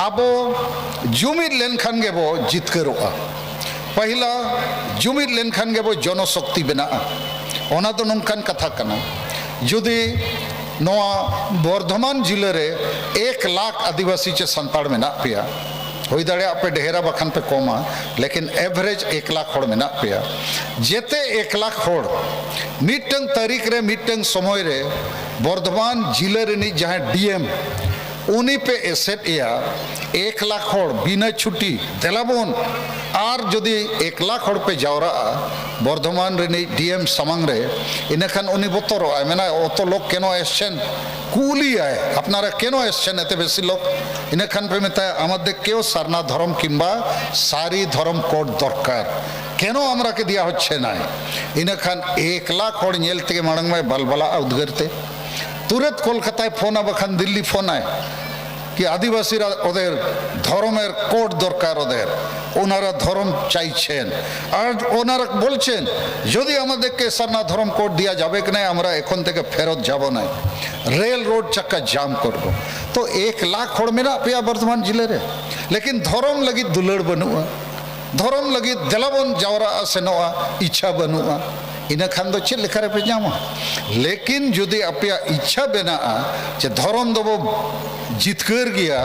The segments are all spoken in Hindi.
आबो जुमिद लेनखान गेबो जितकरोआ पहिला जुमिद लेनखान गेबो जनशक्ति बना ओना तो नोंकान कथा कना जुदी नोआ बर्धमान जिले रे 1 लाख आदिवासी चे संताड़ में ना पिया हुई दाड़े पे ढेरा बखान पे कोमा लेकिन एवरेज 1 लाख होड़ में ना पिया जेते 1 लाख होड़ मिटंग तारीख रे मिटंग समय रे बर्धमान जिले रे नि जहां डीएम उन्हीं पे एसेट या 1 लाख होड़ बिना छुट्टी देलाबोन और जदि 1 लाख होड़ पे जावरा बर्धमान रे डीएम सामांग रे इनखान उन्हीं बतरो आय मेना अतो लोग केनो एसछेन कुली आय अपनारा केनो एसछेन एते बेसी लोग इनखान पे मेता आमादे केओ सारना धर्म किंबा सारी धर्म कोड दरकार केनो हमरा के दिया होच्छे ना इनखान 1 लाख होड़ नेल तेगे मांग में बलबला उद्गरते तुरंत कोलकाता फोन बखान दिल्ली फोन आए कि आदिवासी ओदेर धर्मेर कोड दरकार ओदेर ओनारा धर्म चाइछेन और ओनारा बोलछेन यदि आमादेरके सारना धर्म कोड दिया जाबे कि ना आमरा एखन थेके फेरत जाबो ना रेल रोड चक्का जाम करब तो 1 लाख होड़ मेना पेया बर्धमान जिले रे लेकिन धर्म लगी दुलड़ बनुआ धर्म लगी देलाबन जावरा सेनोआ इच्छा बनुआ इन खान दो चे लेखा रे पे जामा लेकिन जुदी अपया इच्छा बेना जे धर्म दबो जितकर गया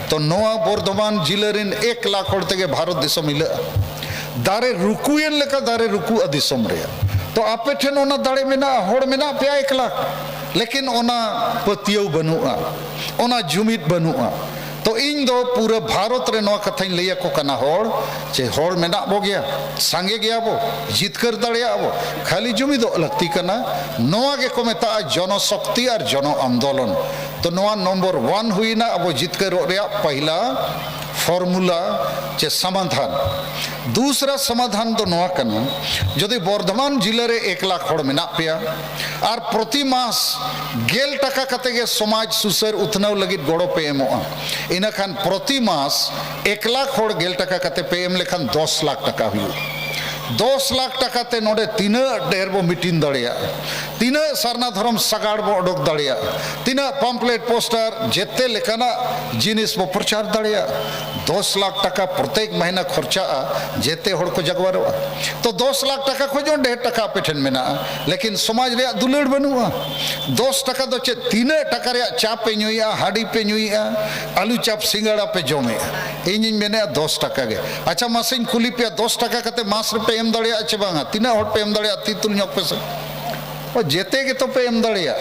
तो नोआ बर्धमान जिले रिन 1 लाख होड़ तेगे भारत दिसम मिले दारे रुकुयन लेका दारे रुकु दिसम रे तो आपे ठेन ओना दाड़े मेना होड़ मेना पे 1 लाख लेकिन ओना पतियौ बनुआ ओना जुमिद बनुआ तो इन दो पूरे भारत रे नवा कथा लैया को कना होड़ चे होड़ मेना बो गया सांगे गया बो जितकर दाड़िया बो खाली जुमी दो लगती कना नवा के को मेता जनशक्ति और जन आंदोलन तो नवा नंबर 1 हुई ना अब जितकर रे पहला फॉर्मूला चे समाधान दूसरा समाधान तो नवा कना यदि बर्धमान जिले रे 1 लाख होड़ मेना पेया और प्रति मास 1,000 टाका कते समाज सुसर उथनाव लगी गड़ो पे एमोआ इनखान प्रति मास 1 लाख होड़ 1,000 टाका कते पे एम लेखान 10 लाख टाका हुई 10 लाख टाका ते नोडे तीना ढेर बो मीटिंग दाड़िया तीना सारना धर्म सगाड़ बो अडोक दाड़िया तीना पम्पलेट पोस्टर जेते लेकाना जिनिस बो प्रचार दाड़िया 10 लाख टाका प्रत्येक महीना खर्चा जेते होड़ को जगवारवा तो 10 लाख टाका खोजो 1.5 टाका पेठन मेना लेकिन समाज रे दुलड़ बनुआ 10 टाका दो चे तीना टाका रे चा पे नुइया हाड़ी पे नुइया आलू चाप सिंगाड़ा पे जमे इन मेने 10 टाका गे अच्छा मासिन कुली पे 10 टाका कते मास रे पे एम दाड़िया चे बांगा तीना होड़ पे एम दाड़िया ती तुल पे से और जेते के तो पे एम दाड़िया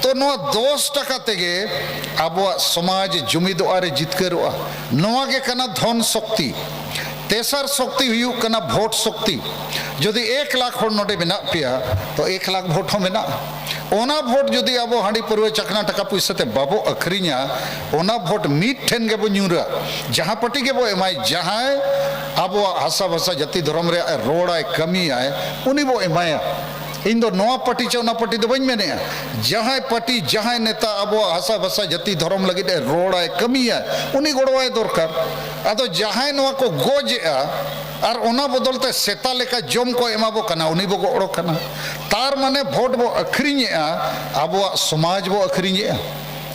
तो नोआ 10 टाका तेगे आबो समाज जुमिद आरे जितकरोआ नोआ के कना धन शक्ति तेसर शक्ति हुई कना भोट शक्ति यदि 1 लाख होड़ नोडे मेना पिया तो 1 लाख भोट हो मेना ओना भोट यदि आबो हांडी परवे चकना टाका पैसा ते बाबो अखरिया ओना भोट मीट ठेन गेबो न्यूरा जहां पटी गेबो एमाय जहां आबो हासा भाषा जाति धर्म रे रोड आय कमी आय उनी बो एमाया इन दो नवा पटी चे पटी दो बन मेने जहां पटी जहां नेता अब हासा भाषा जाति धर्म लगे रोड आय कमी है उन्हीं गोड़वाए दरकार अदो जहां नवा को गोजे और ओना बदलते सेता लेका जम को एमाबो कना उन्हीं बो गोड़ो कना तार माने भोट बो अखरिnye अब समाज बो अखरिnye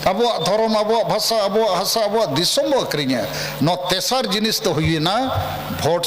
अब धर्म अब भाषा अब हासा अब दिसम बो अखरिnye नो तेसर जिनिस तो हुई ना भोट